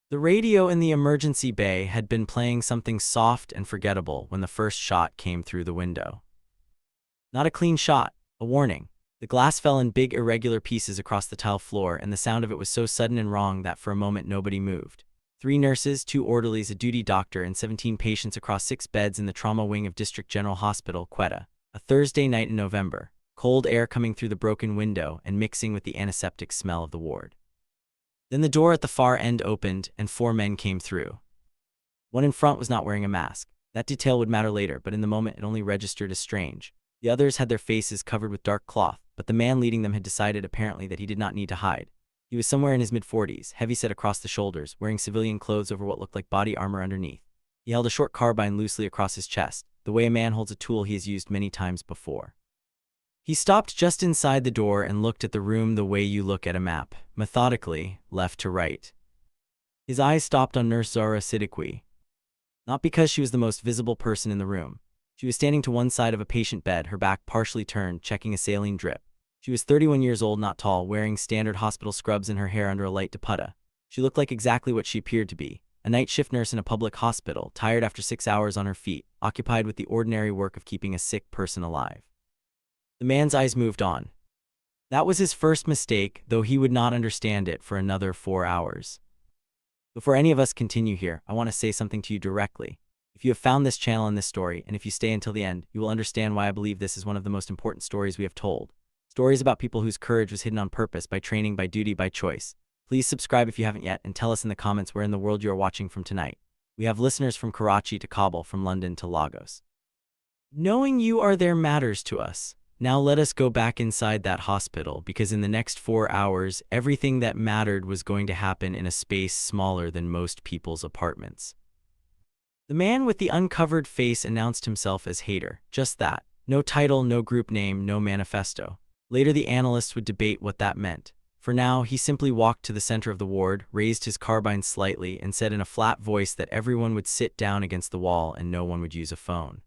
The radio in the emergency bay had been playing something soft and forgettable when the first shot came through the window. Not a clean shot, a warning. The glass fell in big irregular pieces across the tile floor, and the sound of it was so sudden and wrong that for a moment nobody moved. 3 nurses, 2 orderlies, a duty doctor, and 17 patients across 6 beds in the trauma wing of District General Hospital, Quetta. A Thursday night in November. Cold air coming through the broken window and mixing with the antiseptic smell of the ward. Then the door at the far end opened, and 4 men came through. One in front was not wearing a mask. That detail would matter later, but in the moment it only registered as strange. The others had their faces covered with dark cloth, but the man leading them had decided apparently that he did not need to hide. He was somewhere in his mid-40s, heavy-set across the shoulders, wearing civilian clothes over what looked like body armor underneath. He held a short carbine loosely across his chest, the way a man holds a tool he has used many times before. He stopped just inside the door and looked at the room the way you look at a map, methodically, left to right. His eyes stopped on Nurse Zara Siddiqui. Not because she was the most visible person in the room. She was standing to one side of a patient bed, her back partially turned, checking a saline drip. She was 31 years old, not tall, wearing standard hospital scrubs and her hair under a light dupatta. She looked like exactly what she appeared to be, a night shift nurse in a public hospital, tired after 6 hours on her feet, occupied with the ordinary work of keeping a sick person alive. The man's eyes moved on. That was his first mistake, though he would not understand it for another 4 hours. Before any of us continue here, I want to say something to you directly. If you have found this channel and this story, and if you stay until the end, you will understand why I believe this is one of the most important stories we have told. Stories about people whose courage was hidden on purpose, by training, by duty, by choice. Please subscribe if you haven't yet, and tell us in the comments where in the world you are watching from tonight. We have listeners from Karachi to Kabul, from London to Lagos. Knowing you are there matters to us. Now let us go back inside that hospital, because in the next 4 hours, everything that mattered was going to happen in a space smaller than most people's apartments. The man with the uncovered face announced himself as Haider. Just that. No title, no group name, no manifesto. Later the analysts would debate what that meant. For now, he simply walked to the center of the ward, raised his carbine slightly, and said in a flat voice that everyone would sit down against the wall and no one would use a phone.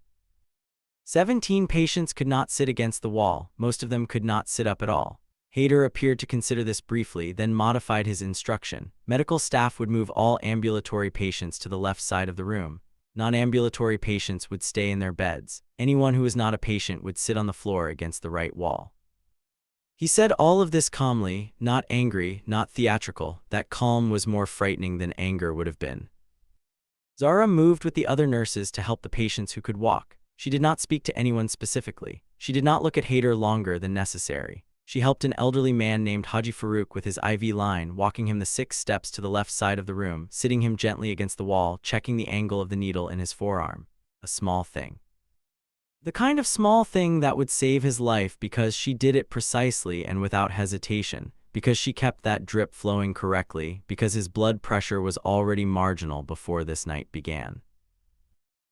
17 patients could not sit against the wall. Most of them could not sit up at all. Haider appeared to consider this briefly, then modified his instruction. Medical staff would move all ambulatory patients to the left side of the room. Non-ambulatory patients would stay in their beds. Anyone who was not a patient would sit on the floor against the right wall. He said all of this calmly, not angry, not theatrical. That calm was more frightening than anger would have been. Zara moved with the other nurses to help the patients who could walk. She did not speak to anyone specifically. She did not look at Haider longer than necessary. She helped an elderly man named Haji Farouk with his IV line, walking him the 6 steps to the left side of the room, sitting him gently against the wall, checking the angle of the needle in his forearm. A small thing. The kind of small thing that would save his life, because she did it precisely and without hesitation, because she kept that drip flowing correctly, because his blood pressure was already marginal before this night began.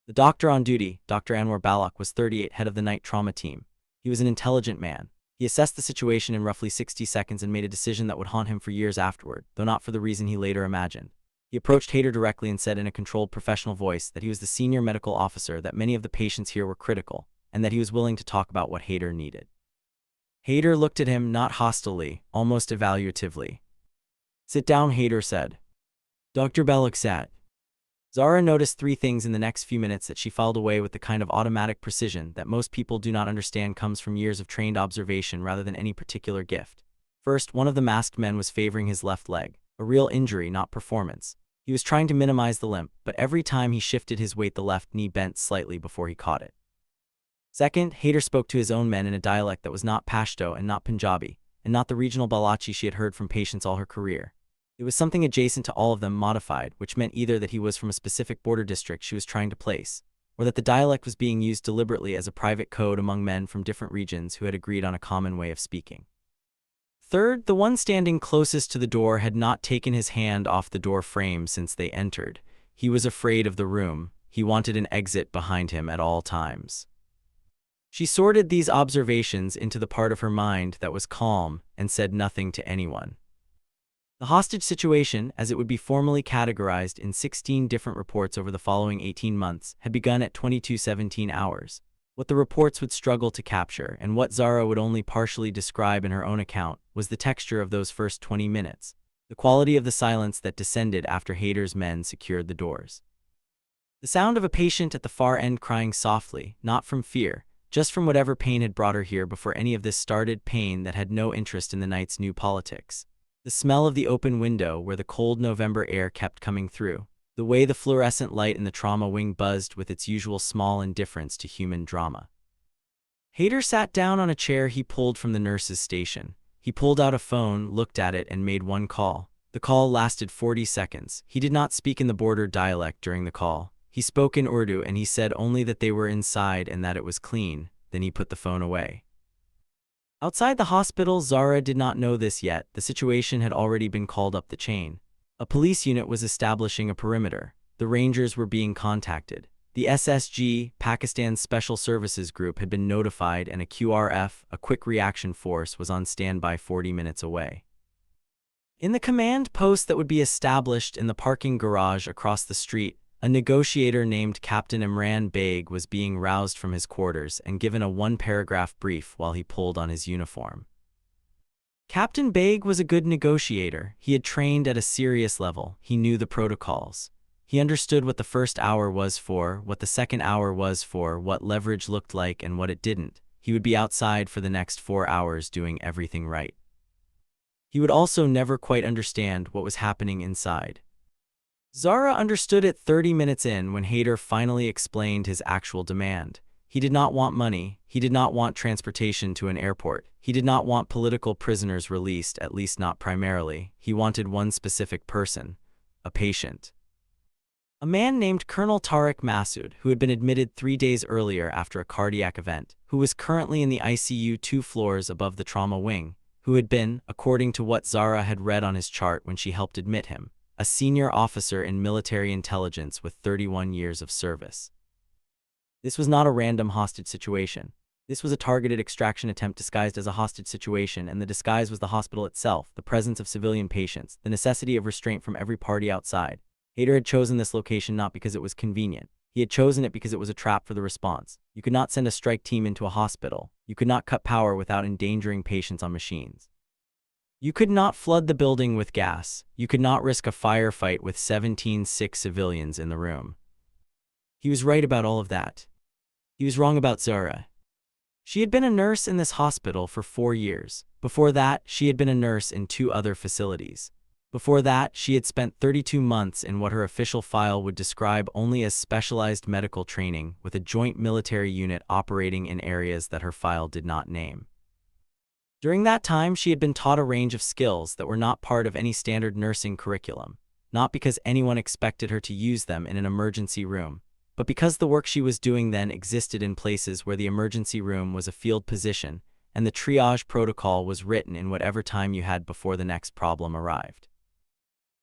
The doctor on duty, Dr. Anwar Balak, was 38, head of the night trauma team. He was an intelligent man. He assessed the situation in roughly 60 seconds and made a decision that would haunt him for years afterward, though not for the reason he later imagined. He approached Haider directly and said in a controlled professional voice that he was the senior medical officer, that many of the patients here were critical, and that he was willing to talk about what Haider needed. Haider looked at him, not hostilely, almost evaluatively. "Sit down," Haider said. Dr. Balak sat. Zara noticed 3 things in the next few minutes that she filed away with the kind of automatic precision that most people do not understand comes from years of trained observation rather than any particular gift. First, one of the masked men was favoring his left leg, a real injury, not performance. He was trying to minimize the limp, but every time he shifted his weight, the left knee bent slightly before he caught it. Second, Haider spoke to his own men in a dialect that was not Pashto and not Punjabi, and not the regional Balochi she had heard from patients all her career. It was something adjacent to all of them, modified, which meant either that he was from a specific border district she was trying to place, or that the dialect was being used deliberately as a private code among men from different regions who had agreed on a common way of speaking. Third, the one standing closest to the door had not taken his hand off the door frame since they entered. He was afraid of the room. He wanted an exit behind him at all times. She sorted these observations into the part of her mind that was calm and said nothing to anyone. The hostage situation, as it would be formally categorized in 16 different reports over the following 18 months, had begun at 22:17 hours. What the reports would struggle to capture, and what Zara would only partially describe in her own account, was the texture of those first 20 minutes. the quality of the silence that descended after Hayter's men secured the doors. The sound of a patient at the far end crying softly, not from fear, just from whatever pain had brought her here before any of this started, pain that had no interest in the night's new politics. The smell of the open window where the cold November air kept coming through. The way the fluorescent light in the trauma wing buzzed with its usual small indifference to human drama. Hayter sat down on a chair he pulled from the nurse's station. He pulled out a phone, looked at it, and made one call. The call lasted 40 seconds. He did not speak in the border dialect during the call. He spoke in Urdu and he said only that they were inside and that it was clean. Then he put the phone away. Outside the hospital, Zara did not know this yet. The situation had already been called up the chain. A police unit was establishing a perimeter. The Rangers were being contacted. The SSG, Pakistan's Special Services Group, had been notified and a QRF, a quick reaction force, was on standby 40 minutes away. In the command post that would be established in the parking garage across the street, a negotiator named Captain Imran Beg was being roused from his quarters and given a one-paragraph brief while he pulled on his uniform. Captain Beg was a good negotiator. He had trained at a serious level. He knew the protocols. He understood what the first hour was for, what the second hour was for, what leverage looked like and what it didn't. He would be outside for the next 4 hours doing everything right. He would also never quite understand what was happening inside. Zara understood it 30 minutes in when Hayter finally explained his actual demand. He did not want money. He did not want transportation to an airport. He did not want political prisoners released, at least not primarily. He wanted one specific person, a patient. A man named Colonel Tariq Masood, who had been admitted 3 days earlier after a cardiac event, who was currently in the ICU 2 floors above the trauma wing, who had been, according to what Zara had read on his chart when she helped admit him, a senior officer in military intelligence with 31 years of service. This was not a random hostage situation. This was a targeted extraction attempt disguised as a hostage situation, and the disguise was the hospital itself, the presence of civilian patients, the necessity of restraint from every party outside. Hayter had chosen this location not because it was convenient. He had chosen it because it was a trap for the response. You could not send a strike team into a hospital. You could not cut power without endangering patients on machines. You could not flood the building with gas. You could not risk a firefight with 17 sick civilians in the room. He was right about all of that. He was wrong about Zara. She had been a nurse in this hospital for 4 years. Before that, she had been a nurse in 2 other facilities. Before that, she had spent 32 months in what her official file would describe only as specialized medical training with a joint military unit operating in areas that her file did not name. During that time, she had been taught a range of skills that were not part of any standard nursing curriculum, not because anyone expected her to use them in an emergency room, but because the work she was doing then existed in places where the emergency room was a field position and the triage protocol was written in whatever time you had before the next problem arrived.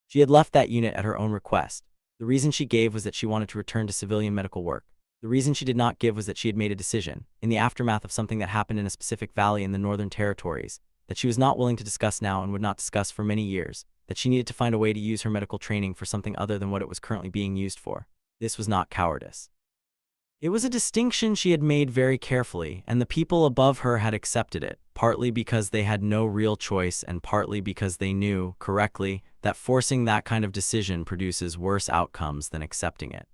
She had left that unit at her own request. The reason she gave was that she wanted to return to civilian medical work. The reason she did not give was that she had made a decision, in the aftermath of something that happened in a specific valley in the Northern Territories, that she was not willing to discuss now and would not discuss for many years, that she needed to find a way to use her medical training for something other than what it was currently being used for. This was not cowardice. It was a distinction she had made very carefully, and the people above her had accepted it, partly because they had no real choice and partly because they knew, correctly, that forcing that kind of decision produces worse outcomes than accepting it.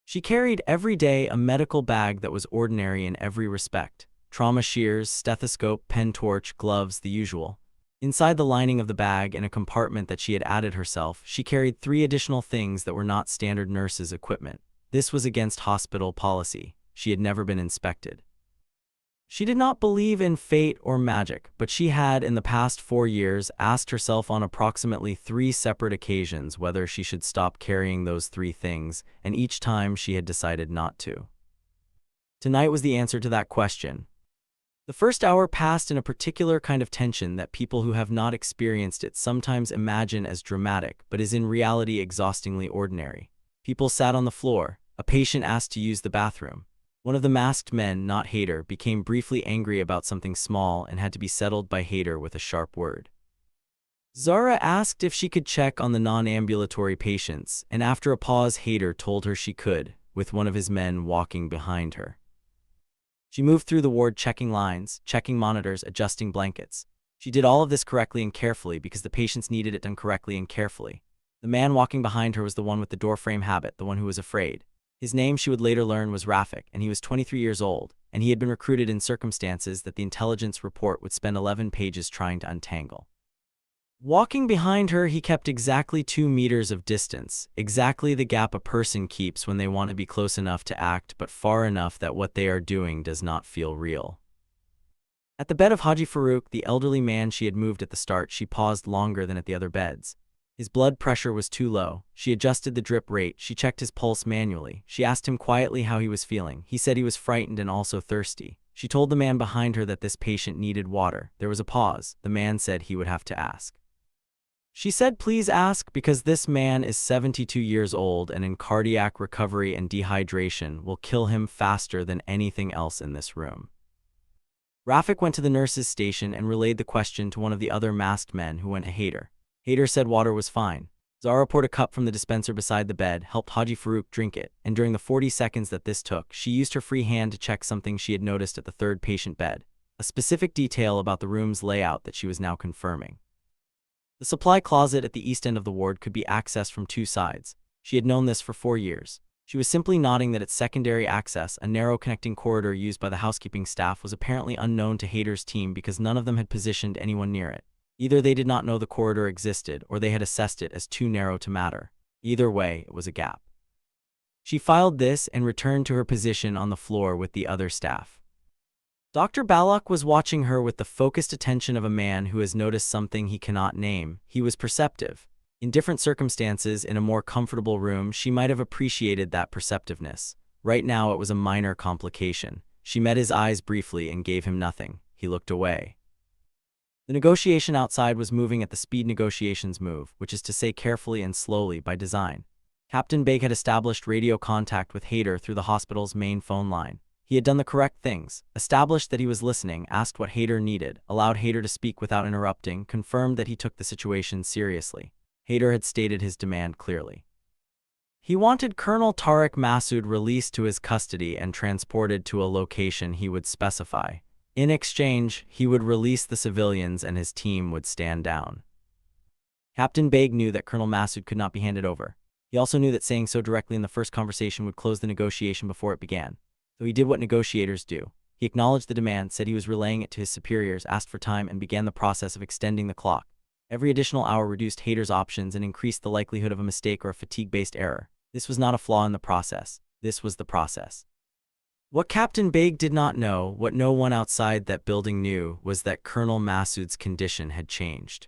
She carried every day a medical bag that was ordinary in every respect. Trauma shears, stethoscope, pen torch, gloves, the usual. Inside the lining of the bag, in a compartment that she had added herself, she carried 3 additional things that were not standard nurses' equipment. This was against hospital policy. She had never been inspected. She did not believe in fate or magic, but she had, in the past 4 years, asked herself on approximately 3 separate occasions whether she should stop carrying those 3 things, and each time she had decided not to. Tonight was the answer to that question. The first hour passed in a particular kind of tension that people who have not experienced it sometimes imagine as dramatic, but is in reality exhaustingly ordinary. People sat on the floor. A patient asked to use the bathroom. One of the masked men, not Hayter, became briefly angry about something small and had to be settled by Hayter with a sharp word. Zara asked if she could check on the non-ambulatory patients, and after a pause Hayter told her she could, with one of his men walking behind her. She moved through the ward checking lines, checking monitors, adjusting blankets. She did all of this correctly and carefully because the patients needed it done correctly and carefully. The man walking behind her was the one with the doorframe habit, the one who was afraid. His name, she would later learn, was Rafik, and he was 23 years old, and he had been recruited in circumstances that the intelligence report would spend 11 pages trying to untangle. Walking behind her, he kept exactly 2 meters of distance, exactly the gap a person keeps when they want to be close enough to act but far enough that what they are doing does not feel real. At the bed of Haji Farouk, the elderly man she had moved at the start, she paused longer than at the other beds. His blood pressure was too low. She adjusted the drip rate. She checked his pulse manually. She asked him quietly how he was feeling. He said he was frightened and also thirsty. She told the man behind her that this patient needed water. There was a pause. The man said he would have to ask. She said, "Please ask, because this man is 72 years old and in cardiac recovery, and dehydration will kill him faster than anything else in this room." Rafik went to the nurse's station and relayed the question to one of the other masked men, who went to Haider. Haider said water was fine. Zara poured a cup from the dispenser beside the bed, helped Haji Farouk drink it, and during the 40 seconds that this took, she used her free hand to check something she had noticed at the third patient bed, a specific detail about the room's layout that she was now confirming. The supply closet at the east end of the ward could be accessed from 2 sides. She had known this for 4 years. She was simply nodding that its secondary access, a narrow connecting corridor used by the housekeeping staff, was apparently unknown to Haider's team because none of them had positioned anyone near it. Either they did not know the corridor existed, or they had assessed it as too narrow to matter. Either way, it was a gap. She filed this and returned to her position on the floor with the other staff. Dr. Balak was watching her with the focused attention of a man who has noticed something he cannot name. He was perceptive. In different circumstances, in a more comfortable room, she might have appreciated that perceptiveness. Right now, it was a minor complication. She met his eyes briefly and gave him nothing. He looked away. The negotiation outside was moving at the speed negotiations move, which is to say carefully and slowly by design. Captain Beg had established radio contact with Haider through the hospital's main phone line. He had done the correct things, established that he was listening, asked what Haider needed, allowed Haider to speak without interrupting, confirmed that he took the situation seriously. Haider had stated his demand clearly. He wanted Colonel Tariq Massoud released to his custody and transported to a location he would specify. In exchange, he would release the civilians and his team would stand down. Captain Beg knew that Colonel Massoud could not be handed over. He also knew that saying so directly in the first conversation would close the negotiation before it began. So he did what negotiators do. He acknowledged the demand, said he was relaying it to his superiors, asked for time, and began the process of extending the clock. Every additional hour reduced Haider's options and increased the likelihood of a mistake or a fatigue-based error. This was not a flaw in the process. This was the process. What Captain Beg did not know, what no one outside that building knew, was that Colonel Massoud's condition had changed.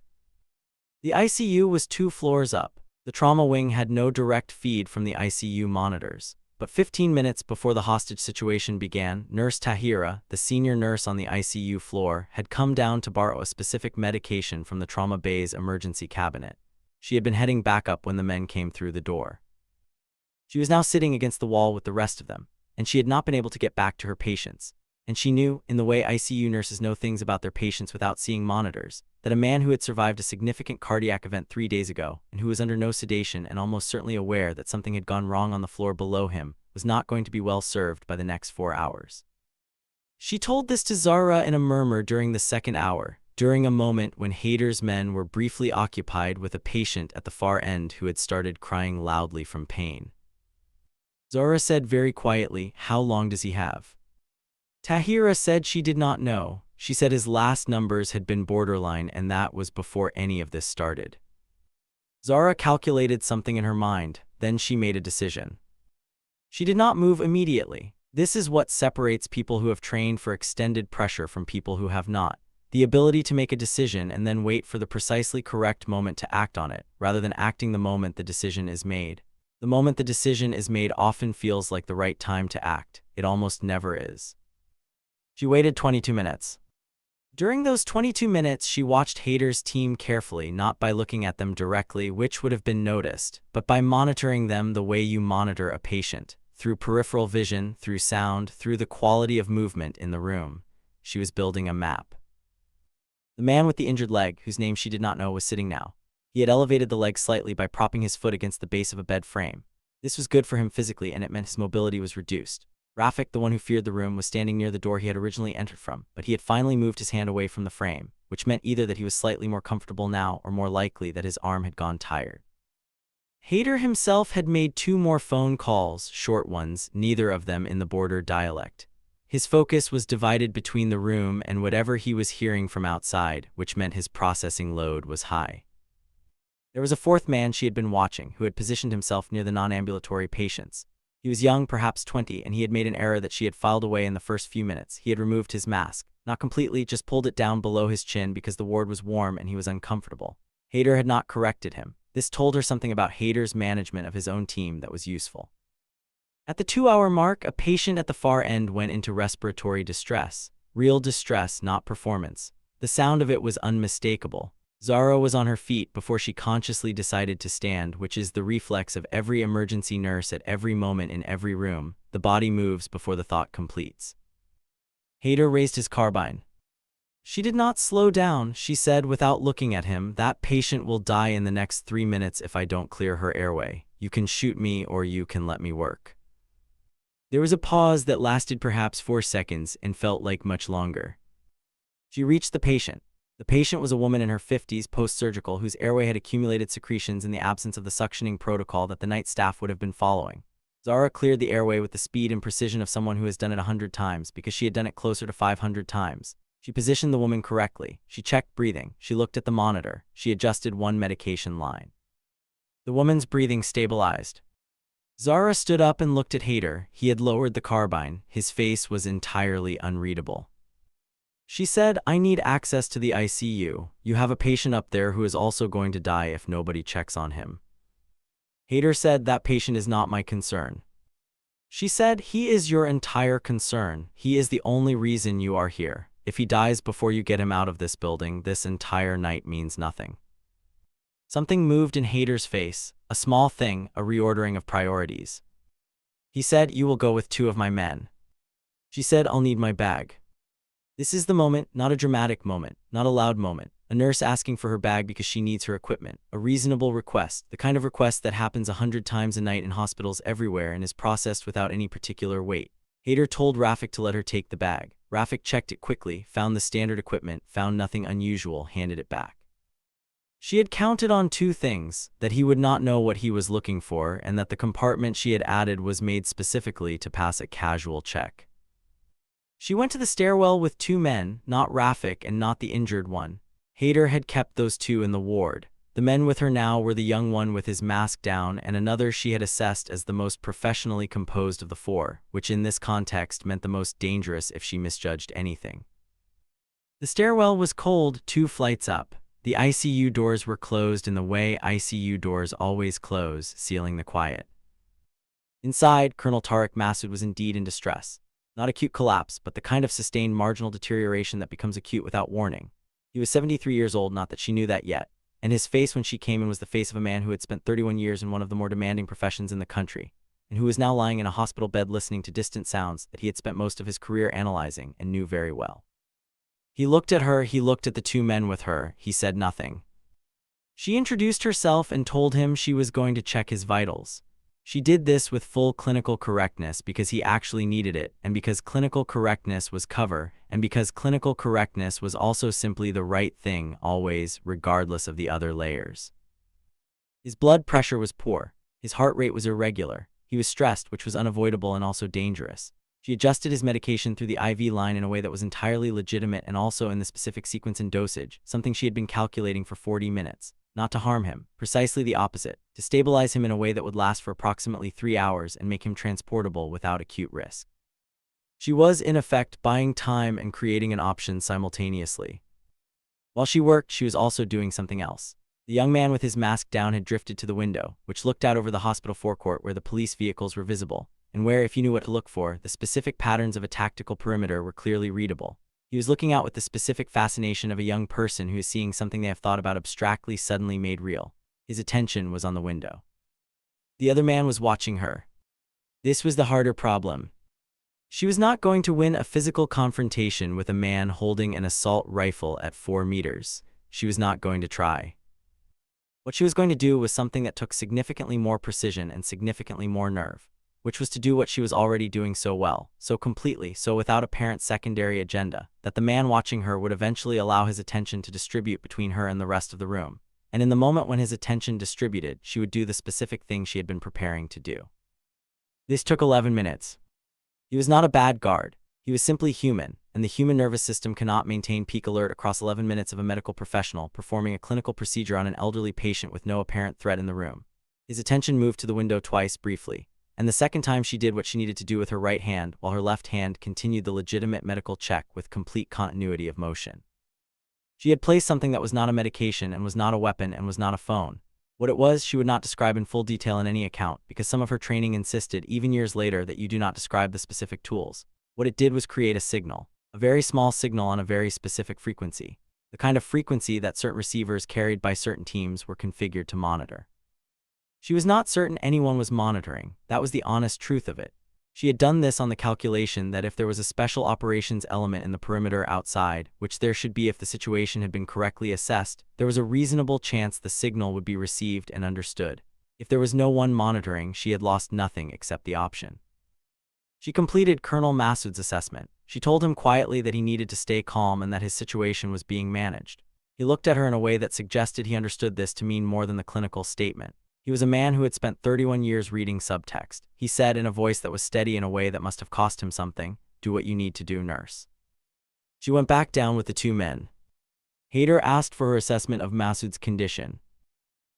The ICU was 2 floors up. The trauma wing had no direct feed from the ICU monitors. But 15 minutes before the hostage situation began, Nurse Tahira, the senior nurse on the ICU floor, had come down to borrow a specific medication from the trauma bay's emergency cabinet. She had been heading back up when the men came through the door. She was now sitting against the wall with the rest of them, and she had not been able to get back to her patients. And she knew, in the way ICU nurses know things about their patients without seeing monitors, that a man who had survived a significant cardiac event 3 days ago, and who was under no sedation and almost certainly aware that something had gone wrong on the floor below him, was not going to be well served by the next 4 hours. She told this to Zara in a murmur during the 2nd hour, during a moment when Haider's men were briefly occupied with a patient at the far end who had started crying loudly from pain. Zara said very quietly, "How long does he have?" Tahira said she did not know. She said his last numbers had been borderline, and that was before any of this started. Zara calculated something in her mind, then she made a decision. She did not move immediately. This is what separates people who have trained for extended pressure from people who have not. The ability to make a decision and then wait for the precisely correct moment to act on it, rather than acting the moment the decision is made. The moment the decision is made often feels like the right time to act. It almost never is. She waited 22 minutes. During those 22 minutes, she watched Haider's team carefully, not by looking at them directly, which would have been noticed, but by monitoring them the way you monitor a patient, through peripheral vision, through sound, through the quality of movement in the room. She was building a map. The man with the injured leg, whose name she did not know, was sitting now. He had elevated the leg slightly by propping his foot against the base of a bed frame. This was good for him physically, and it meant his mobility was reduced. Rafik, the one who feared the room, was standing near the door he had originally entered from, but he had finally moved his hand away from the frame, which meant either that he was slightly more comfortable now or more likely that his arm had gone tired. Hader himself had made 2 more phone calls, short ones, neither of them in the border dialect. His focus was divided between the room and whatever he was hearing from outside, which meant his processing load was high. There was a 4th man she had been watching, who had positioned himself near the non-ambulatory patients. He was young, perhaps 20, and he had made an error that she had filed away in the first few minutes. He had removed his mask. Not completely, just pulled it down below his chin because the ward was warm and he was uncomfortable. Hader had not corrected him. This told her something about Hader's management of his own team that was useful. At the 2-hour mark, a patient at the far end went into respiratory distress. Real distress, not performance. The sound of it was unmistakable. Zara was on her feet before she consciously decided to stand, which is the reflex of every emergency nurse at every moment in every room. The body moves before the thought completes. Hader raised his carbine. She did not slow down, she said without looking at him. That patient will die in the next 3 minutes if I don't clear her airway. You can shoot me or you can let me work. There was a pause that lasted perhaps 4 seconds and felt like much longer. She reached the patient. The patient was a woman in her 50s, post-surgical, whose airway had accumulated secretions in the absence of the suctioning protocol that the night staff would have been following. Zara cleared the airway with the speed and precision of someone who has done it 100 times, because she had done it closer to 500 times. She positioned the woman correctly. She checked breathing. She looked at the monitor. She adjusted one medication line. The woman's breathing stabilized. Zara stood up and looked at Hader. He had lowered the carbine. His face was entirely unreadable. She said, I need access to the ICU. You have a patient up there who is also going to die if nobody checks on him. Hader said, that patient is not my concern. She said, he is your entire concern. He is the only reason you are here. If he dies before you get him out of this building, this entire night means nothing. Something moved in Hader's face, a small thing, a reordering of priorities. He said, you will go with 2 of my men. She said, I'll need my bag. This is the moment, not a dramatic moment, not a loud moment. A nurse asking for her bag because she needs her equipment. A reasonable request, the kind of request that happens 100 times a night in hospitals everywhere and is processed without any particular weight. Hader told Rafik to let her take the bag. Rafik checked it quickly, found the standard equipment, found nothing unusual, handed it back. She had counted on 2 things, that he would not know what he was looking for, and that the compartment she had added was made specifically to pass a casual check. She went to the stairwell with 2 men, not Rafik and not the injured one. Hader had kept those 2 in the ward. The men with her now were the young one with his mask down and another she had assessed as the most professionally composed of the 4, which in this context meant the most dangerous if she misjudged anything. The stairwell was cold, 2 flights up. The ICU doors were closed in the way ICU doors always close, sealing the quiet. Inside, Colonel Tariq Massoud was indeed in distress. Not acute collapse, but the kind of sustained marginal deterioration that becomes acute without warning. He was 73 years old, not that she knew that yet, and his face when she came in was the face of a man who had spent 31 years in one of the more demanding professions in the country, and who was now lying in a hospital bed listening to distant sounds that he had spent most of his career analyzing and knew very well. He looked at her, he looked at the 2 men with her, he said nothing. She introduced herself and told him she was going to check his vitals. She did this with full clinical correctness because he actually needed it, and because clinical correctness was cover, and because clinical correctness was also simply the right thing, always, regardless of the other layers. His blood pressure was poor. His heart rate was irregular. He was stressed, which was unavoidable and also dangerous. She adjusted his medication through the IV line in a way that was entirely legitimate and also in the specific sequence and dosage, something she had been calculating for 40 minutes. Not to harm him, precisely the opposite, to stabilize him in a way that would last for approximately 3 hours and make him transportable without acute risk. She was, in effect, buying time and creating an option simultaneously. While she worked, she was also doing something else. The young man with his mask down had drifted to the window, which looked out over the hospital forecourt where the police vehicles were visible, and where, if you knew what to look for, the specific patterns of a tactical perimeter were clearly readable. He was looking out with the specific fascination of a young person who is seeing something they have thought about abstractly suddenly made real. His attention was on the window. The other man was watching her. This was the harder problem. She was not going to win a physical confrontation with a man holding an assault rifle at 4 meters. She was not going to try. What she was going to do was something that took significantly more precision and significantly more nerve. which was to do what she was already doing so well, so completely, so without apparent secondary agenda, that the man watching her would eventually allow his attention to distribute between her and the rest of the room. And in the moment when his attention distributed, she would do the specific thing she had been preparing to do. This took 11 minutes. He was not a bad guard. He was simply human, and the human nervous system cannot maintain peak alert across 11 minutes of a medical professional performing a clinical procedure on an elderly patient with no apparent threat in the room. His attention moved to the window twice briefly, and the second time she did what she needed to do with her right hand while her left hand continued the legitimate medical check with complete continuity of motion. She had placed something that was not a medication and was not a weapon and was not a phone. What it was, she would not describe in full detail in any account because some of her training insisted, even years later, that you do not describe the specific tools. What it did was create a signal, a very small signal on a very specific frequency, the kind of frequency that certain receivers carried by certain teams were configured to monitor. She was not certain anyone was monitoring, that was the honest truth of it. She had done this on the calculation that if there was a special operations element in the perimeter outside, which there should be if the situation had been correctly assessed, there was a reasonable chance the signal would be received and understood. If there was no one monitoring, she had lost nothing except the option. She completed Colonel Massoud's assessment. She told him quietly that he needed to stay calm and that his situation was being managed. He looked at her in a way that suggested he understood this to mean more than the clinical statement. He was a man who had spent 31 years reading subtext. He said in a voice that was steady in a way that must have cost him something, "Do what you need to do, nurse." She went back down with the two men. Haider asked for her assessment of Massoud's condition.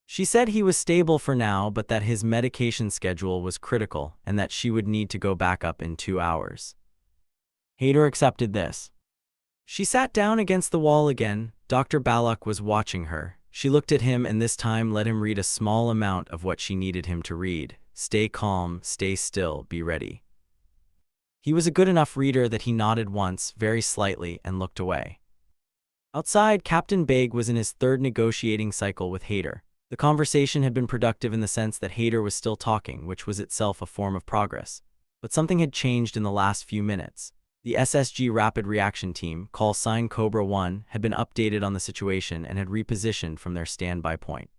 She said he was stable for now, but that his medication schedule was critical and that she would need to go back up in 2 hours. Haider accepted this. She sat down against the wall again. Dr. Balak was watching her. She looked at him and this time let him read a small amount of what she needed him to read. Stay calm, stay still, be ready. He was a good enough reader that he nodded once, very slightly, and looked away. Outside, Captain Beg was in his third negotiating cycle with Haider. The conversation had been productive in the sense that Haider was still talking, which was itself a form of progress. But something had changed in the last few minutes. The SSG Rapid Reaction Team, call sign Cobra 1, had been updated on the situation and had repositioned from their standby point.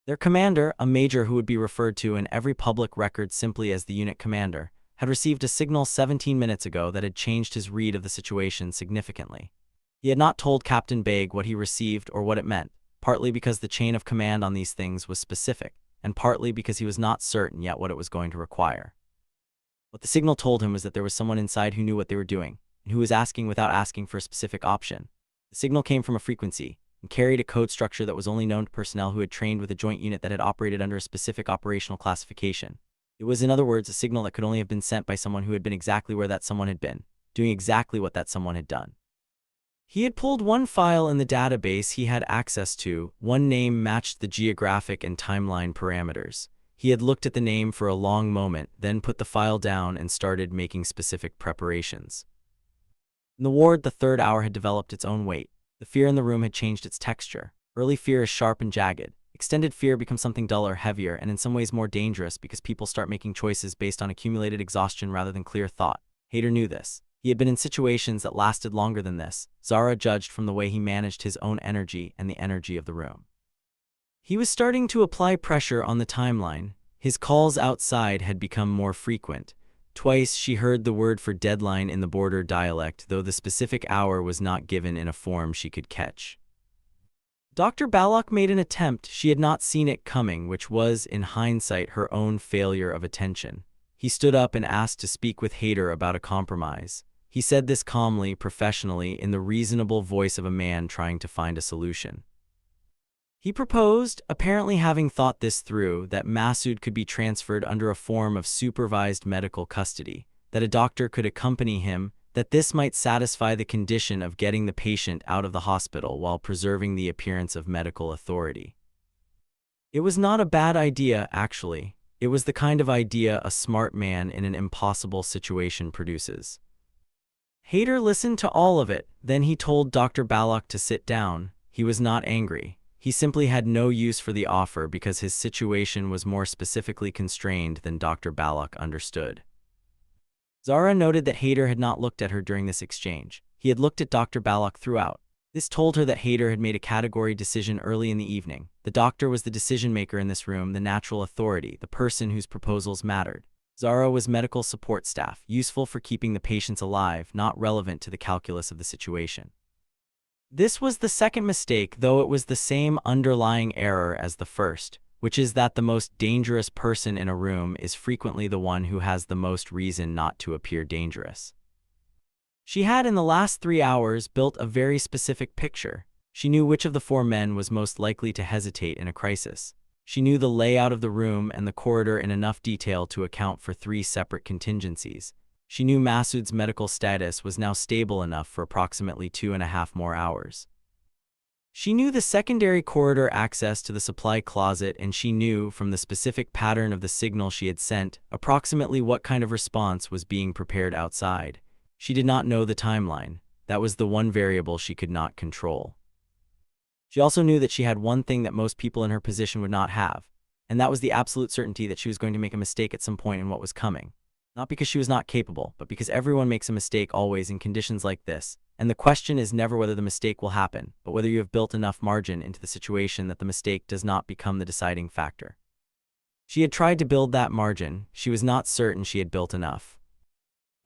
Their commander, a major who would be referred to in every public record simply as the unit commander, had received a signal 17 minutes ago that had changed his read of the situation significantly. He had not told Captain Beg what he received or what it meant, partly because the chain of command on these things was specific, and partly because he was not certain yet what it was going to require. What the signal told him was that there was someone inside who knew what they were doing, and who was asking without asking for a specific option. The signal came from a frequency, and carried a code structure that was only known to personnel who had trained with a joint unit that had operated under a specific operational classification. It was, in other words, a signal that could only have been sent by someone who had been exactly where that someone had been, doing exactly what that someone had done. He had pulled one file in the database he had access to. One name matched the geographic and timeline parameters. He had looked at the name for a long moment, then put the file down and started making specific preparations. In the ward, the third hour had developed its own weight. The fear in the room had changed its texture. Early fear is sharp and jagged. Extended fear becomes something duller, heavier, and in some ways more dangerous because people start making choices based on accumulated exhaustion rather than clear thought. Haider knew this. He had been in situations that lasted longer than this. Zara judged from the way he managed his own energy and the energy of the room. He was starting to apply pressure on the timeline. His calls outside had become more frequent. Twice she heard the word for deadline in the border dialect, though the specific hour was not given in a form she could catch. Dr. Balak made an attempt. She had not seen it coming, which was, in hindsight, her own failure of attention. He stood up and asked to speak with Haider about a compromise. He said this calmly, professionally, in the reasonable voice of a man trying to find a solution. He proposed, apparently having thought this through, that Massoud could be transferred under a form of supervised medical custody, that a doctor could accompany him, that this might satisfy the condition of getting the patient out of the hospital while preserving the appearance of medical authority. It was not a bad idea, actually. It was the kind of idea a smart man in an impossible situation produces. Haider listened to all of it, then he told Dr. Balak to sit down. He was not angry. He simply had no use for the offer because his situation was more specifically constrained than Dr. Balak understood. Zara noted that Haider had not looked at her during this exchange. He had looked at Dr. Balak throughout. This told her that Haider had made a category decision early in the evening. The doctor was the decision-maker in this room, the natural authority, the person whose proposals mattered. Zara was medical support staff, useful for keeping the patients alive, not relevant to the calculus of the situation. This was the second mistake, though it was the same underlying error as the first, which is that the most dangerous person in a room is frequently the one who has the most reason not to appear dangerous. She had, in the last 3 hours, built a very specific picture. She knew which of the 4 men was most likely to hesitate in a crisis. She knew the layout of the room and the corridor in enough detail to account for 3 separate contingencies. She knew Masood's medical status was now stable enough for approximately 2.5 more hours. She knew the secondary corridor access to the supply closet, and she knew, from the specific pattern of the signal she had sent, approximately what kind of response was being prepared outside. She did not know the timeline. That was the one variable she could not control. She also knew that she had one thing that most people in her position would not have, and that was the absolute certainty that she was going to make a mistake at some point in what was coming. Not because she was not capable, but because everyone makes a mistake always in conditions like this, and the question is never whether the mistake will happen, but whether you have built enough margin into the situation that the mistake does not become the deciding factor. She had tried to build that margin. She was not certain she had built enough.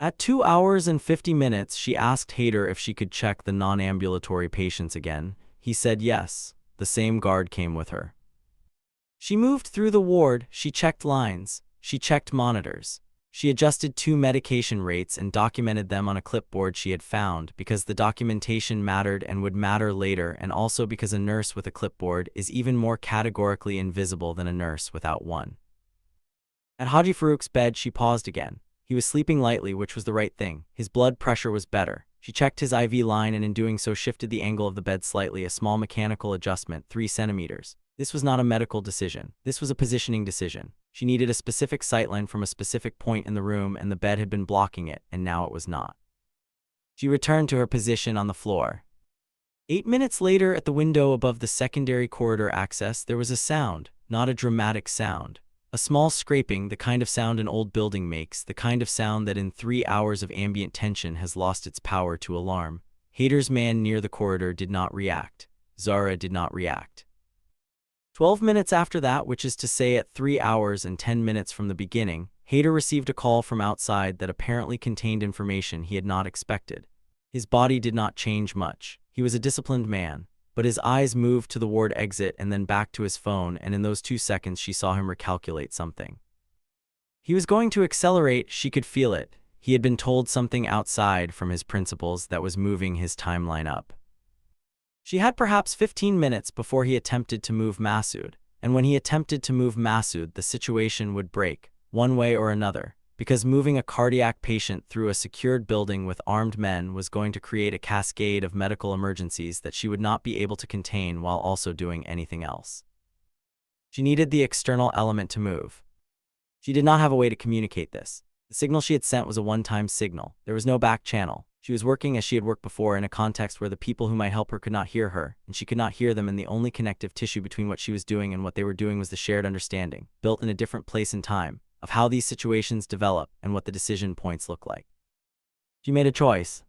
At 2 hours and 50 minutes, she asked Haider if she could check the non-ambulatory patients again. He said yes. The same guard came with her. She moved through the ward. She checked lines. She checked monitors. She adjusted 2 medication rates and documented them on a clipboard she had found, because the documentation mattered and would matter later, and also because a nurse with a clipboard is even more categorically invisible than a nurse without one. At Haji Farouk's bed, she paused again. He was sleeping lightly, which was the right thing. His blood pressure was better. She checked his IV line and in doing so shifted the angle of the bed slightly, a small mechanical adjustment, 3 centimeters. This was not a medical decision. This was a positioning decision. She needed a specific sightline from a specific point in the room, and the bed had been blocking it, and now it was not. She returned to her position on the floor. 8 minutes later, at the window above the secondary corridor access, there was a sound, not a dramatic sound. A small scraping, the kind of sound an old building makes, the kind of sound that in 3 hours of ambient tension has lost its power to alarm. Haider's man near the corridor did not react. Zara did not react. 12 minutes after that, which is to say at 3 hours and 10 minutes from the beginning, Haider received a call from outside that apparently contained information he had not expected. His body did not change much. He was a disciplined man, but his eyes moved to the ward exit and then back to his phone, and in those 2 seconds she saw him recalculate something. He was going to accelerate. She could feel it. He had been told something outside from his principals that was moving his timeline up. She had perhaps 15 minutes before he attempted to move Masood, and when he attempted to move Masood, the situation would break, one way or another, because moving a cardiac patient through a secured building with armed men was going to create a cascade of medical emergencies that she would not be able to contain while also doing anything else. She needed the external element to move. She did not have a way to communicate this. The signal she had sent was a one-time signal. There was no back channel. She was working as she had worked before, in a context where the people who might help her could not hear her, and she could not hear them, and the only connective tissue between what she was doing and what they were doing was the shared understanding, built in a different place and time, of how these situations develop and what the decision points look like. She made a choice.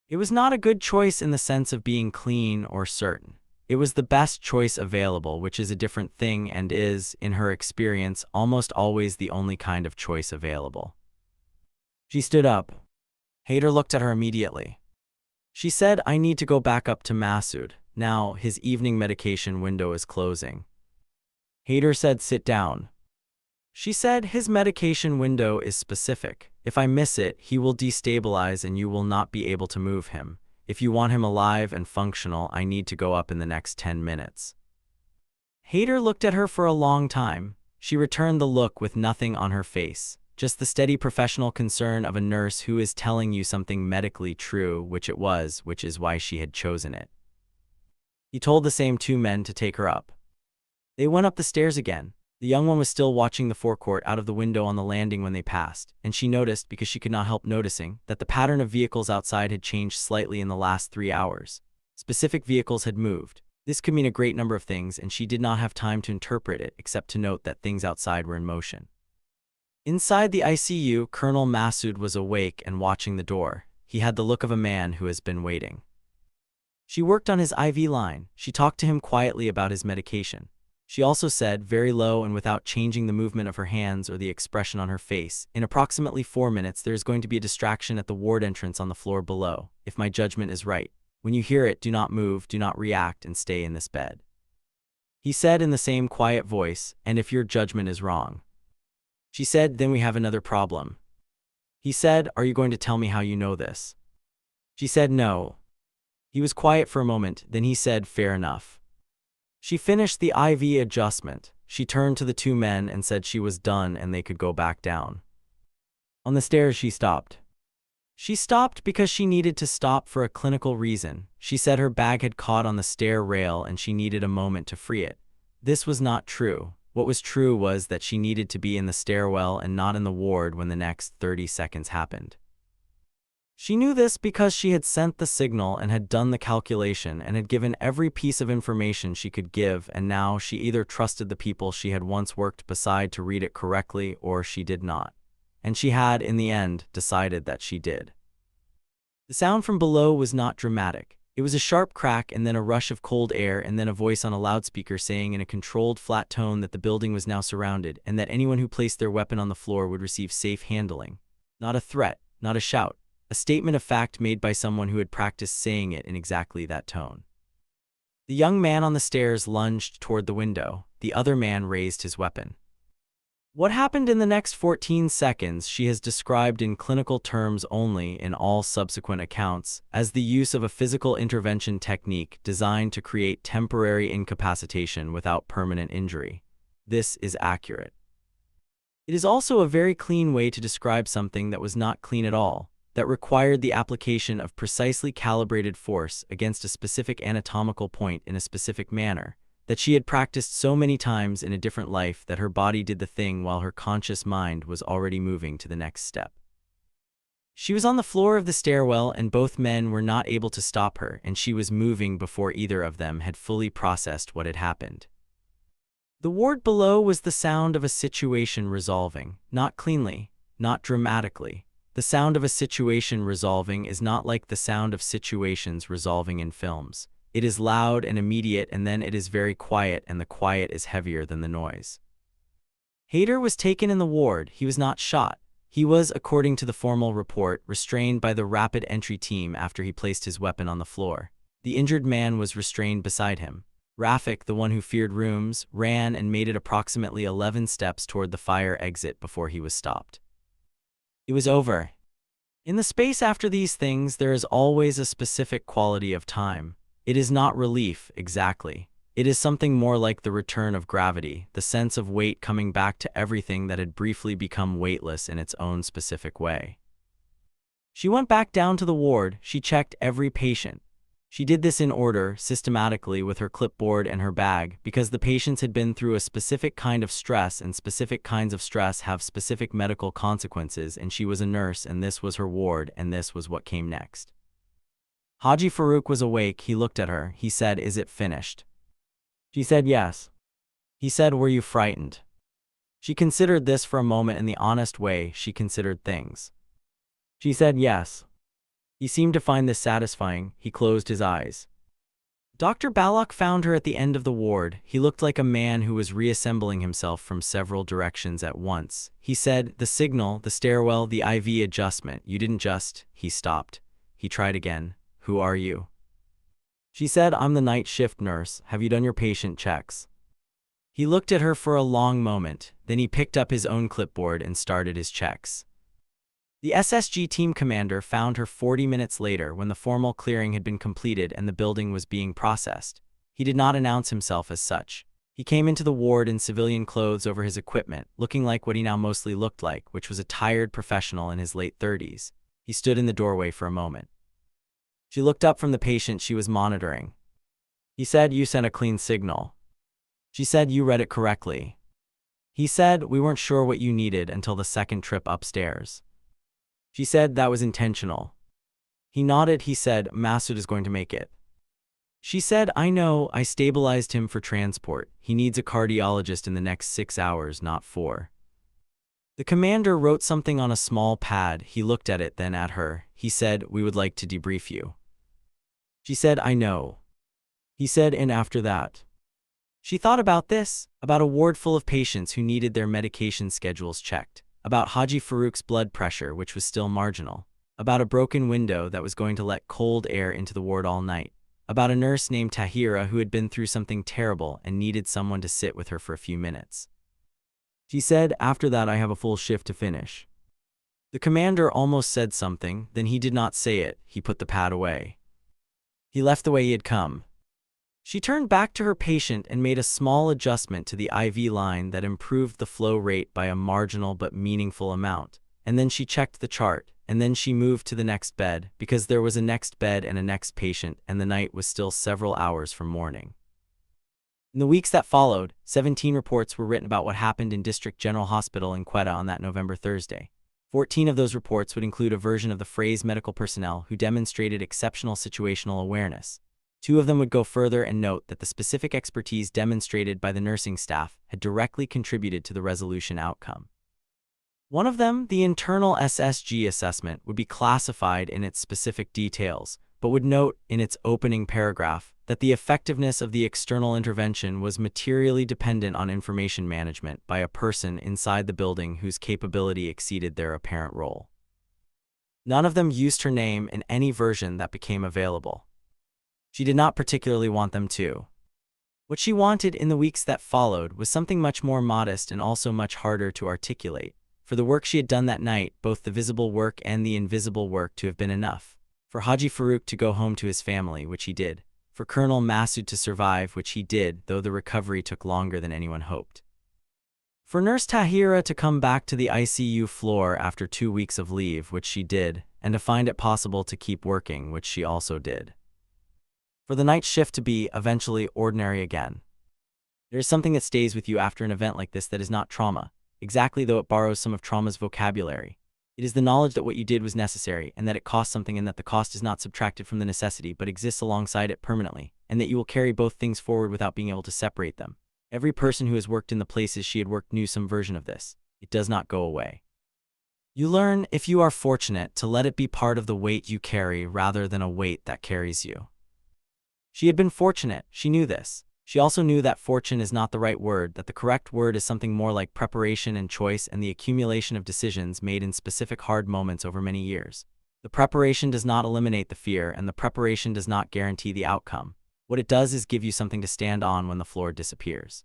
It was not a good choice in the sense of being clean or certain. It was the best choice available, which is a different thing and is, in her experience, almost always the only kind of choice available. She stood up. Haider looked at her immediately. She said, "I need to go back up to Masood. Now, his evening medication window is closing." Haider said, "Sit down." She said, "His medication window is specific. If I miss it, he will destabilize and you will not be able to move him. If you want him alive and functional, I need to go up in the next 10 minutes. Haider looked at her for a long time. She returned the look with nothing on her face, just the steady professional concern of a nurse who is telling you something medically true, which it was, which is why she had chosen it. He told the same 2 men to take her up. They went up the stairs again. The young one was still watching the forecourt out of the window on the landing when they passed, and she noticed, because she could not help noticing, that the pattern of vehicles outside had changed slightly in the last 3 hours. Specific vehicles had moved. This could mean a great number of things, and she did not have time to interpret it except to note that things outside were in motion. Inside the ICU, Colonel Masood was awake and watching the door. He had the look of a man who has been waiting. She worked on his IV line. She talked to him quietly about his medication. She also said, very low and without changing the movement of her hands or the expression on her face, "In approximately 4 minutes there is going to be a distraction at the ward entrance on the floor below, if my judgment is right. When you hear it, do not move, do not react, and stay in this bed." He said in the same quiet voice, "And if your judgment is wrong?" She said, "Then we have another problem." He said, "Are you going to tell me how you know this?" She said, "No." He was quiet for a moment, then he said, "Fair enough." She finished the IV adjustment. She turned to the two men and said she was done and they could go back down. On the stairs, she stopped. She stopped because she needed to stop for a clinical reason. She said her bag had caught on the stair rail and she needed a moment to free it. This was not true. What was true was that she needed to be in the stairwell and not in the ward when the next 30 seconds happened. She knew this because she had sent the signal and had done the calculation and had given every piece of information she could give, and now she either trusted the people she had once worked beside to read it correctly or she did not. And she had, in the end, decided that she did. The sound from below was not dramatic. It was a sharp crack and then a rush of cold air and then a voice on a loudspeaker saying in a controlled, flat tone that the building was now surrounded and that anyone who placed their weapon on the floor would receive safe handling. Not a threat, not a shout. A statement of fact made by someone who had practiced saying it in exactly that tone. The young man on the stairs lunged toward the window. The other man raised his weapon. What happened in the next 14 seconds she has described in clinical terms only in all subsequent accounts as the use of a physical intervention technique designed to create temporary incapacitation without permanent injury. This is accurate. It is also a very clean way to describe something that was not clean at all, that required the application of precisely calibrated force against a specific anatomical point in a specific manner, that she had practiced so many times in a different life that her body did the thing while her conscious mind was already moving to the next step. She was on the floor of the stairwell and both men were not able to stop her, and she was moving before either of them had fully processed what had happened. The ward below was the sound of a situation resolving, not cleanly, not dramatically. The sound of a situation resolving is not like the sound of situations resolving in films. It is loud and immediate, and then it is very quiet, and the quiet is heavier than the noise. Hayter was taken in the ward. He was not shot. He was, according to the formal report, restrained by the rapid entry team after he placed his weapon on the floor. The injured man was restrained beside him. Rafik, the one who feared rooms, ran and made it approximately 11 steps toward the fire exit before he was stopped. It was over. In the space after these things, there is always a specific quality of time. It is not relief, exactly. It is something more like the return of gravity, the sense of weight coming back to everything that had briefly become weightless in its own specific way. She went back down to the ward. She checked every patient. She did this in order, systematically, with her clipboard and her bag, because the patients had been through a specific kind of stress, and specific kinds of stress have specific medical consequences, and she was a nurse, and this was her ward, and this was what came next. Haji Farouk was awake. He looked at her. He said, "Is it finished?" She said, "Yes." He said, "Were you frightened?" She considered this for a moment in the honest way she considered things. She said, "Yes." He seemed to find this satisfying. He closed his eyes. Dr. Balak found her at the end of the ward. He looked like a man who was reassembling himself from several directions at once. He said, "The signal, the stairwell, the IV adjustment. You didn't just..." He stopped. He tried again. "Who are you?" She said, "I'm the night shift nurse. Have you done your patient checks?" He looked at her for a long moment. Then he picked up his own clipboard and started his checks. The SSG team commander found her 40 minutes later when the formal clearing had been completed and the building was being processed. He did not announce himself as such. He came into the ward in civilian clothes over his equipment, looking like what he now mostly looked like, which was a tired professional in his late 30s. He stood in the doorway for a moment. She looked up from the patient she was monitoring. He said, "You sent a clean signal." She said, "You read it correctly." He said, "We weren't sure what you needed until the second trip upstairs." She said, "That was intentional." He nodded. He said, "Masood is going to make it." She said, "I know, I stabilized him for transport. He needs a cardiologist in the next 6 hours, not 4. The commander wrote something on a small pad. He looked at it, then at her. He said, "We would like to debrief you." She said, "I know." He said, "And after that?" She thought about this, about a ward full of patients who needed their medication schedules checked, about Haji Farouk's blood pressure, which was still marginal, about a broken window that was going to let cold air into the ward all night, about a nurse named Tahira who had been through something terrible and needed someone to sit with her for a few minutes. She said, "After that I have a full shift to finish." The commander almost said something, then he did not say it. He put the pad away. He left the way he had come. She turned back to her patient and made a small adjustment to the IV line that improved the flow rate by a marginal but meaningful amount. And then she checked the chart, and then she moved to the next bed, because there was a next bed and a next patient, and the night was still several hours from morning. In the weeks that followed, 17 reports were written about what happened in District General Hospital in Quetta on that November Thursday. 14 of those reports would include a version of the phrase medical personnel who demonstrated exceptional situational awareness. 2 of them would go further and note that the specific expertise demonstrated by the nursing staff had directly contributed to the resolution outcome. One of them, the internal SSG assessment, would be classified in its specific details, but would note in its opening paragraph that the effectiveness of the external intervention was materially dependent on information management by a person inside the building whose capability exceeded their apparent role. None of them used her name in any version that became available. She did not particularly want them to. What she wanted in the weeks that followed was something much more modest and also much harder to articulate. For the work she had done that night, both the visible work and the invisible work, to have been enough. For Haji Farouk to go home to his family, which he did. For Colonel Massoud to survive, which he did, though the recovery took longer than anyone hoped. For Nurse Tahira to come back to the ICU floor after 2 weeks of leave, which she did, and to find it possible to keep working, which she also did. For the night shift to be, eventually, ordinary again. There is something that stays with you after an event like this that is not trauma, exactly though it borrows some of trauma's vocabulary. It is the knowledge that what you did was necessary, and that it cost something, and that the cost is not subtracted from the necessity but exists alongside it permanently, and that you will carry both things forward without being able to separate them. Every person who has worked in the places she had worked knew some version of this. It does not go away. You learn, if you are fortunate, to let it be part of the weight you carry rather than a weight that carries you. She had been fortunate, she knew this. She also knew that fortune is not the right word, that the correct word is something more like preparation and choice and the accumulation of decisions made in specific hard moments over many years. The preparation does not eliminate the fear, and the preparation does not guarantee the outcome. What it does is give you something to stand on when the floor disappears.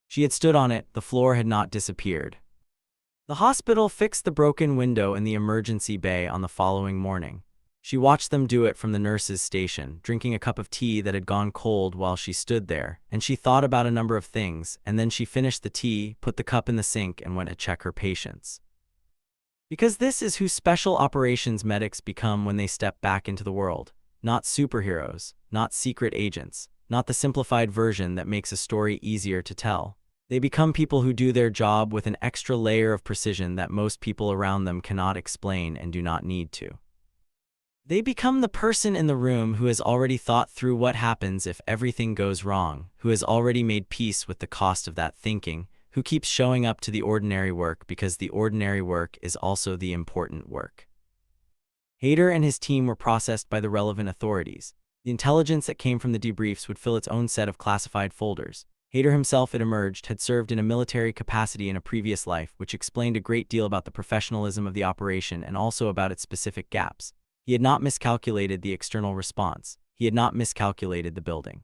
She had stood on it, the floor had not disappeared. The hospital fixed the broken window in the emergency bay on the following morning. She watched them do it from the nurse's station, drinking a cup of tea that had gone cold while she stood there, and she thought about a number of things, and then she finished the tea, put the cup in the sink, and went to check her patients. Because this is who special operations medics become when they step back into the world. Not superheroes, not secret agents, not the simplified version that makes a story easier to tell. They become people who do their job with an extra layer of precision that most people around them cannot explain and do not need to. They become the person in the room who has already thought through what happens if everything goes wrong, who has already made peace with the cost of that thinking, who keeps showing up to the ordinary work because the ordinary work is also the important work. Haider and his team were processed by the relevant authorities. The intelligence that came from the debriefs would fill its own set of classified folders. Haider himself, it emerged, had served in a military capacity in a previous life, which explained a great deal about the professionalism of the operation and also about its specific gaps. He had not miscalculated the external response. He had not miscalculated the building.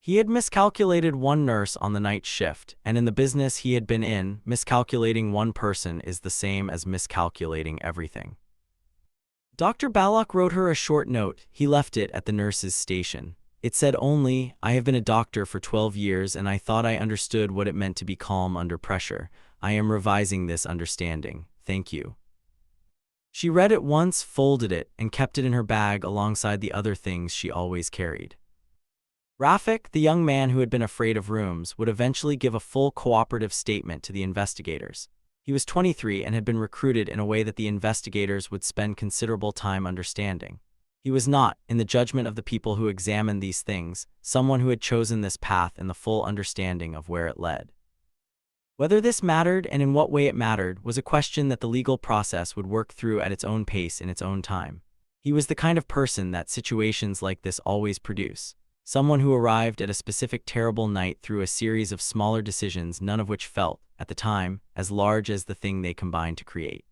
He had miscalculated one nurse on the night shift, and in the business he had been in, miscalculating one person is the same as miscalculating everything. Dr. Balak wrote her a short note. He left it at the nurse's station. It said only, "I have been a doctor for 12 years and I thought I understood what it meant to be calm under pressure. I am revising this understanding. Thank you." She read it once, folded it, and kept it in her bag alongside the other things she always carried. Rafik, the young man who had been afraid of rooms, would eventually give a full cooperative statement to the investigators. He was 23 and had been recruited in a way that the investigators would spend considerable time understanding. He was not, in the judgment of the people who examined these things, someone who had chosen this path in the full understanding of where it led. Whether this mattered and in what way it mattered was a question that the legal process would work through at its own pace in its own time. He was the kind of person that situations like this always produce. Someone who arrived at a specific terrible night through a series of smaller decisions, none of which felt, at the time, as large as the thing they combined to create.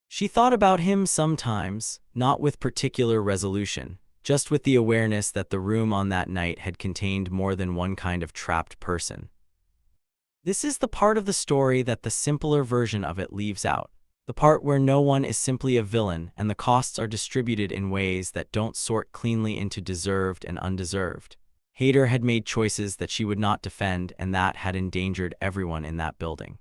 She thought about him sometimes, not with particular resolution, just with the awareness that the room on that night had contained more than one kind of trapped person. This is the part of the story that the simpler version of it leaves out. The part where no one is simply a villain and the costs are distributed in ways that don't sort cleanly into deserved and undeserved. Hader had made choices that she would not defend, and that had endangered everyone in that building.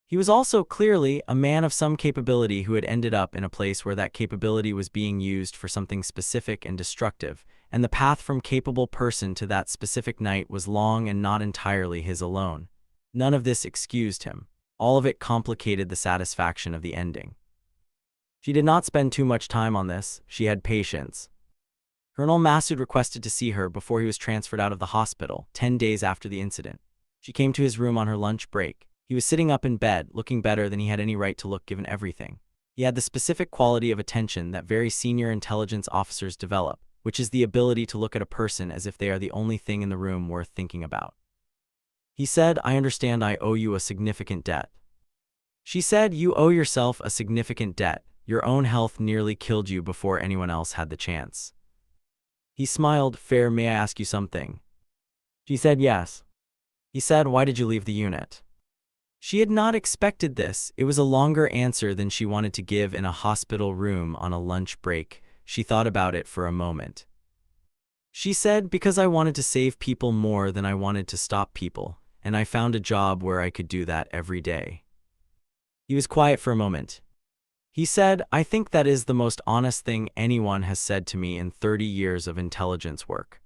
He was also clearly a man of some capability who had ended up in a place where that capability was being used for something specific and destructive, and the path from capable person to that specific night was long and not entirely his alone. None of this excused him. All of it complicated the satisfaction of the ending. She did not spend too much time on this. She had patience. Colonel Massoud requested to see her before he was transferred out of the hospital, 10 days after the incident. She came to his room on her lunch break. He was sitting up in bed, looking better than he had any right to look given everything. He had the specific quality of attention that very senior intelligence officers develop, which is the ability to look at a person as if they are the only thing in the room worth thinking about. He said, "I understand I owe you a significant debt." She said, "You owe yourself a significant debt. Your own health nearly killed you before anyone else had the chance." He smiled. "Fair, may I ask you something?" She said, "Yes." He said, "Why did you leave the unit?" She had not expected this. It was a longer answer than she wanted to give in a hospital room on a lunch break. She thought about it for a moment. She said, "Because I wanted to save people more than I wanted to stop people, and I found a job where I could do that every day." He was quiet for a moment. He said, "I think that is the most honest thing anyone has said to me in 30 years of intelligence work."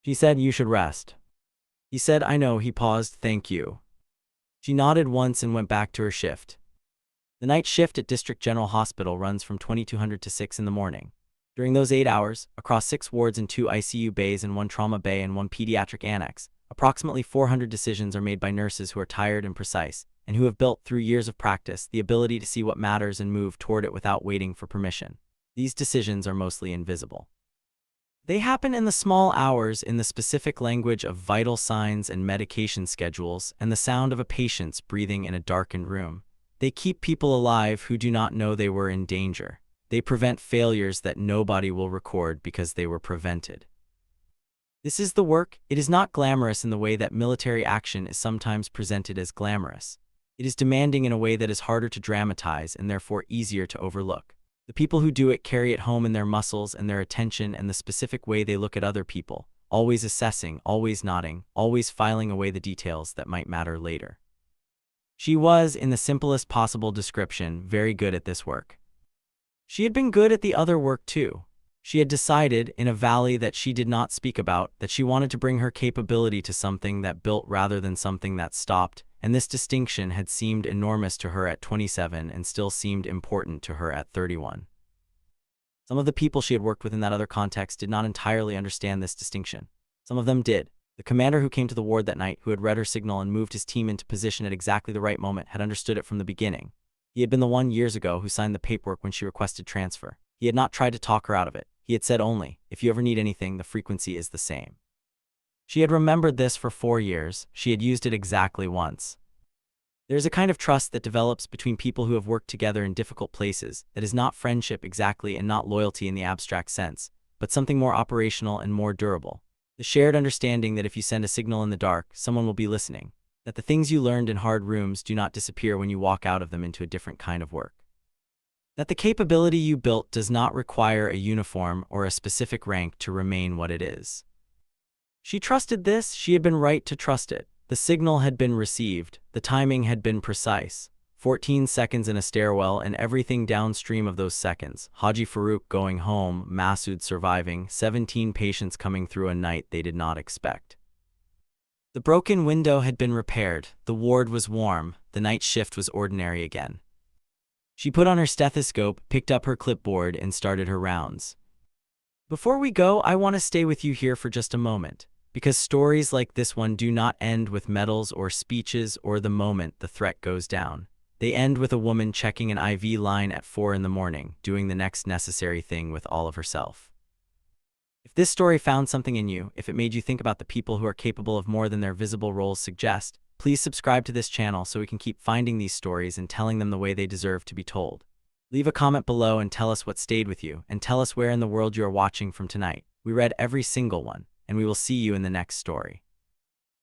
She said, "You should rest." He said, "I know." He paused. "Thank you." She nodded once and went back to her shift. The night shift at District General Hospital runs from 2200 to 6 in the morning. During those 8 hours, across 6 wards and 2 ICU bays and 1 trauma bay and 1 pediatric annex, approximately 400 decisions are made by nurses who are tired and precise, and who have built through years of practice the ability to see what matters and move toward it without waiting for permission. These decisions are mostly invisible. They happen in the small hours, in the specific language of vital signs and medication schedules, and the sound of a patient's breathing in a darkened room. They keep people alive who do not know they were in danger. They prevent failures that nobody will record because they were prevented. This is the work. It is not glamorous in the way that military action is sometimes presented as glamorous. It is demanding in a way that is harder to dramatize and therefore easier to overlook. The people who do it carry it home in their muscles and their attention and the specific way they look at other people, always assessing, always nodding, always filing away the details that might matter later. She was, in the simplest possible description, very good at this work. She had been good at the other work too. She had decided, in a valley that she did not speak about, that she wanted to bring her capability to something that built rather than something that stopped, and this distinction had seemed enormous to her at 27 and still seemed important to her at 31. Some of the people she had worked with in that other context did not entirely understand this distinction. Some of them did. The commander who came to the ward that night, who had read her signal and moved his team into position at exactly the right moment, had understood it from the beginning. He had been the one years ago who signed the paperwork when she requested transfer. He had not tried to talk her out of it. He had said only, "If you ever need anything, the frequency is the same." She had remembered this for 4 years. She had used it exactly once. There is a kind of trust that develops between people who have worked together in difficult places that is not friendship exactly and not loyalty in the abstract sense, but something more operational and more durable. The shared understanding that if you send a signal in the dark, someone will be listening. That the things you learned in hard rooms do not disappear when you walk out of them into a different kind of work. That the capability you built does not require a uniform or a specific rank to remain what it is. She trusted this. She had been right to trust it. The signal had been received. The timing had been precise. 14 seconds in a stairwell and everything downstream of those seconds. Haji Farouk going home, Massoud surviving, 17 patients coming through a night they did not expect. The broken window had been repaired. The ward was warm. The night shift was ordinary again. She put on her stethoscope, picked up her clipboard, and started her rounds. "Before we go, I want to stay with you here for just a moment, because stories like this one do not end with medals or speeches or the moment the threat goes down. They end with a woman checking an IV line at 4 in the morning, doing the next necessary thing with all of herself. If this story found something in you, if it made you think about the people who are capable of more than their visible roles suggest, please subscribe to this channel so we can keep finding these stories and telling them the way they deserve to be told. Leave a comment below and tell us what stayed with you, and tell us where in the world you are watching from tonight. We read every single one, and we will see you in the next story.